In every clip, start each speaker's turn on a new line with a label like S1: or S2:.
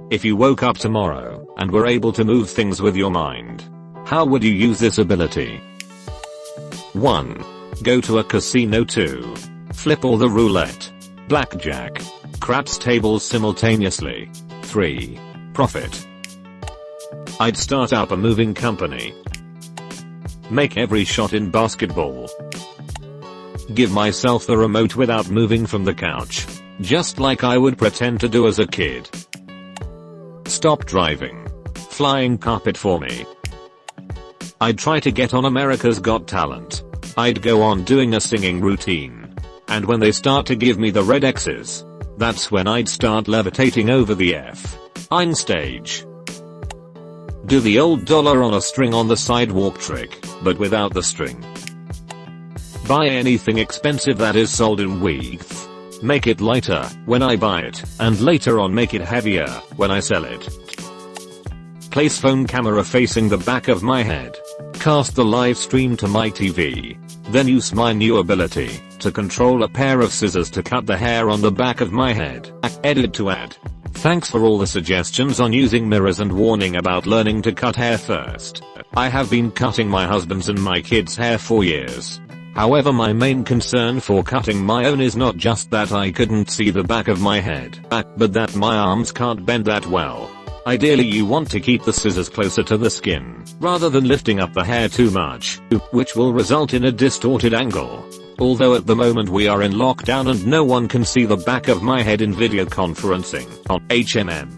S1: If you woke up tomorrow and were able to move things with your mind, how would you use this ability? 1. Go to a casino. 2. Flip all the roulette, blackjack, craps tables simultaneously. 3. Profit. I'd start up a moving company. Make every shot in basketball. Give myself the remote without moving from the couch, just like I would pretend to do as a kid. Stop driving. Flying carpet for me. I'd try to get on America's Got Talent. I'd go on doing a singing routine. And when they start to give me the red X's, that's when I'd start levitating over the F-ine stage. Do the old dollar on a string on the sidewalk trick, but without the string. Buy anything expensive that is sold in weeks. Make it lighter when I buy it, and later on make it heavier when I sell it. Place phone camera facing the back of my head. Cast the live stream to my TV. Then use my new ability to control a pair of scissors to cut the hair on the back of my head. Edit to add. Thanks for all the suggestions on using mirrors and warning about learning to cut hair first. I have been cutting my husband's and my kids' hair for years. However, my main concern for cutting my own is not just that I couldn't see the back of my head, but that my arms can't bend that well. Ideally you want to keep the scissors closer to the skin, rather than lifting up the hair too much, which will result in a distorted angle. Although at the moment we are in lockdown and no one can see the back of my head in video conferencing on HMM.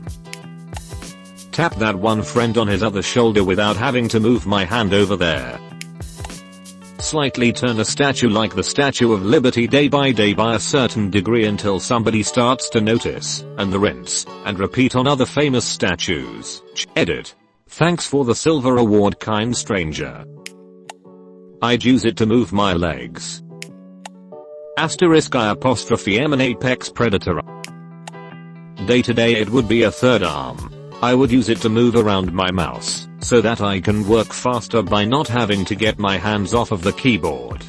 S1: Tap that one friend on his other shoulder without having to move my hand over there. Slightly turn a statue like the Statue of Liberty day by a certain degree until somebody starts to notice, and the rinse and repeat on other famous statues. Edit. Thanks for the silver award, kind stranger. I'd use it to move my legs. *I''M an apex predator. Day to day it would be a third arm. I would use it to move around my mouse, so that I can work faster by not having to get my hands off of the keyboard.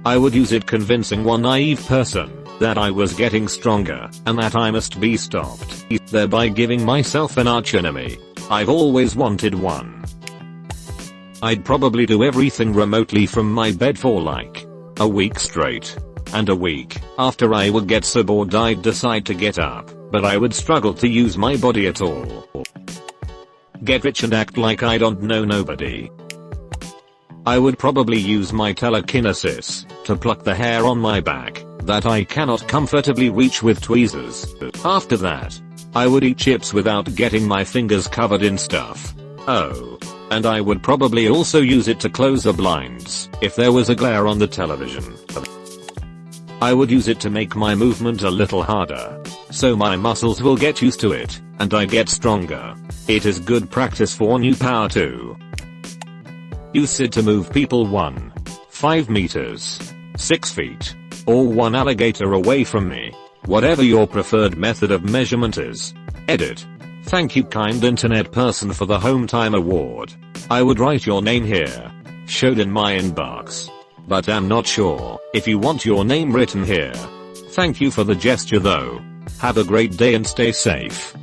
S1: I would use it convincing one naive person that I was getting stronger and that I must be stopped, thereby giving myself an archenemy. I've always wanted one. I'd probably do everything remotely from my bed for like a week straight. And a week after I would get so bored I'd decide to get up, but I would struggle to use my body at all. Get rich and act like I don't know nobody. I would probably use my telekinesis to pluck the hair on my back that I cannot comfortably reach with tweezers. After that, I would eat chips without getting my fingers covered in stuff. Oh. And I would probably also use it to close the blinds if there was a glare on the television. I would use it to make my movement a little harder, so my muscles will get used to it, and I get stronger. It is good practice for new power too. Use it to move people 1, 5 meters, 6 feet, or 1 alligator away from me. Whatever your preferred method of measurement is. Edit. Thank you, kind internet person, for the Home Time Award. I would write your name here, showed in my inbox, but I'm not sure if you want your name written here. Thank you for the gesture though. Have a great day and stay safe.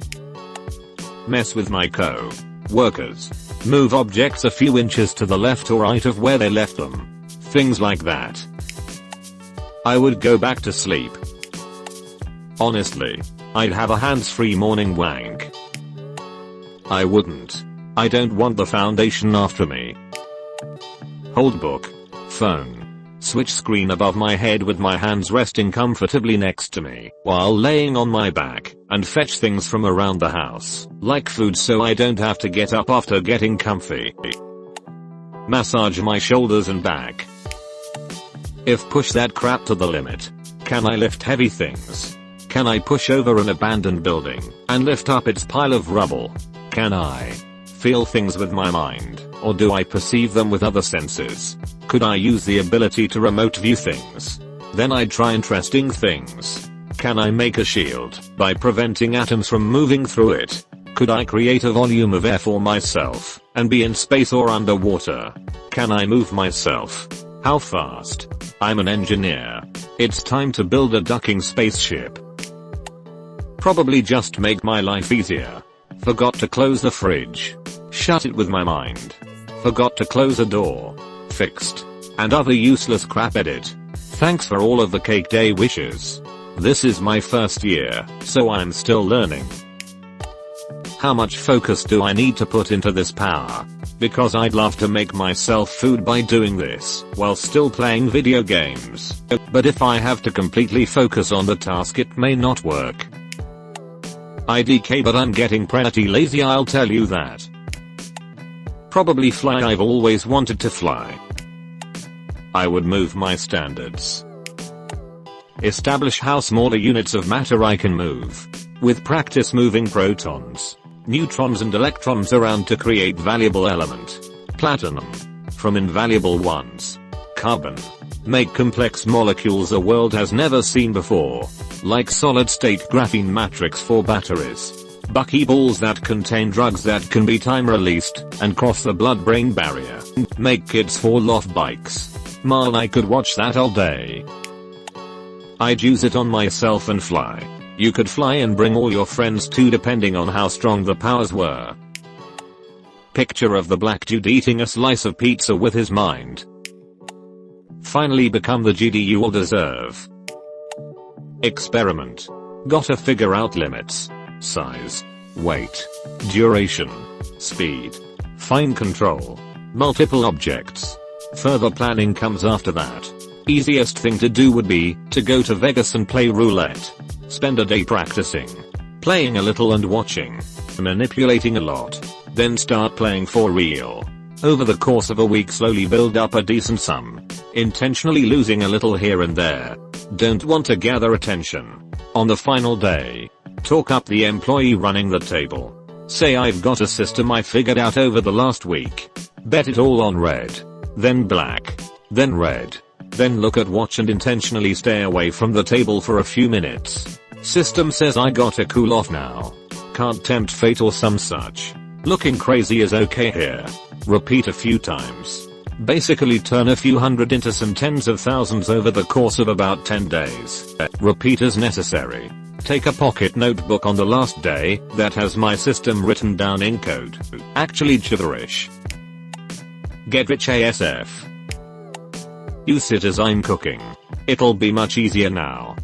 S1: Mess with my co-workers. Move objects a few inches to the left or right of where they left them. Things like that. I would go back to sleep. Honestly, I'd have a hands-free morning wank. I wouldn't. I don't want the foundation after me. Hold book, phone, switch screen above my head with my hands resting comfortably next to me while laying on my back, and fetch things from around the house, like food, so I don't have to get up after getting comfy. Massage my shoulders and back. If push that crap to the limit, can I lift heavy things? Can I push over an abandoned building and lift up its pile of rubble? Can I feel things with my mind, or do I perceive them with other senses? Could I use the ability to remote view things? Then I'd try interesting things. Can I make a shield by preventing atoms from moving through it? Could I create a volume of air for myself and be in space or underwater? Can I move myself? How fast? I'm an engineer. It's time to build a ducking spaceship. Probably just make my life easier. Forgot to close the fridge. Shut it with my mind. Forgot to close a door. Fixed. And other useless crap. Edit. Thanks for all of the cake day wishes. This is my first year, so I'm still learning. How much focus do I need to put into this power? Because I'd love to make myself food by doing this while still playing video games. But if I have to completely focus on the task, it may not work. IDK, but I'm getting pretty lazy, I'll tell you that. Probably fly. I've always wanted to fly. I would move my standards. Establish how smaller units of matter I can move. With practice moving protons, neutrons and electrons around to create valuable element. Platinum. From invaluable ones. Carbon. Make complex molecules a world has never seen before. Like solid state graphene matrix for batteries. Buckyballs that contain drugs that can be time released and cross the blood-brain barrier. Make kids fall off bikes. Man, I could watch that all day. I'd use it on myself and fly. You could fly and bring all your friends too, depending on how strong the powers were. Picture of the black dude eating a slice of pizza with his mind. Finally become the GD you all deserve. Experiment. Gotta figure out limits. Size. Weight. Duration. Speed. Fine control. Multiple objects. Further planning comes after that. Easiest thing to do would be to go to Vegas and play roulette. Spend a day practicing. Playing a little and watching. Manipulating a lot. Then start playing for real. Over the course of a week slowly build up a decent sum. Intentionally losing a little here and there. Don't want to gather attention. On the final day, talk up the employee running the table. Say, I've got a system I figured out over the last week. Bet it all on red. Then black. Then red. Then look at watch and intentionally stay away from the table for a few minutes. System says I gotta cool off now. Can't tempt fate or some such. Looking crazy is okay here. Repeat a few times. Basically turn a few hundred into some tens of thousands over the course of about 10 days. Repeat as necessary. Take a pocket notebook on the last day that has my system written down in code. Actually gibberish. Get rich ASF. Use it as I'm cooking. It'll be much easier now.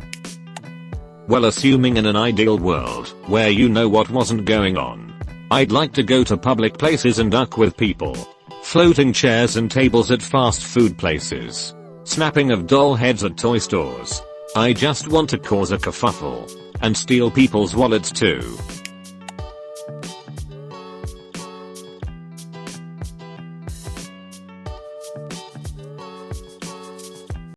S1: Well, assuming in an ideal world where you know what wasn't going on. I'd like to go to public places and duck with people. Floating chairs and tables at fast food places. Snapping of doll heads at toy stores. I just want to cause a kerfuffle. And steal people's wallets too.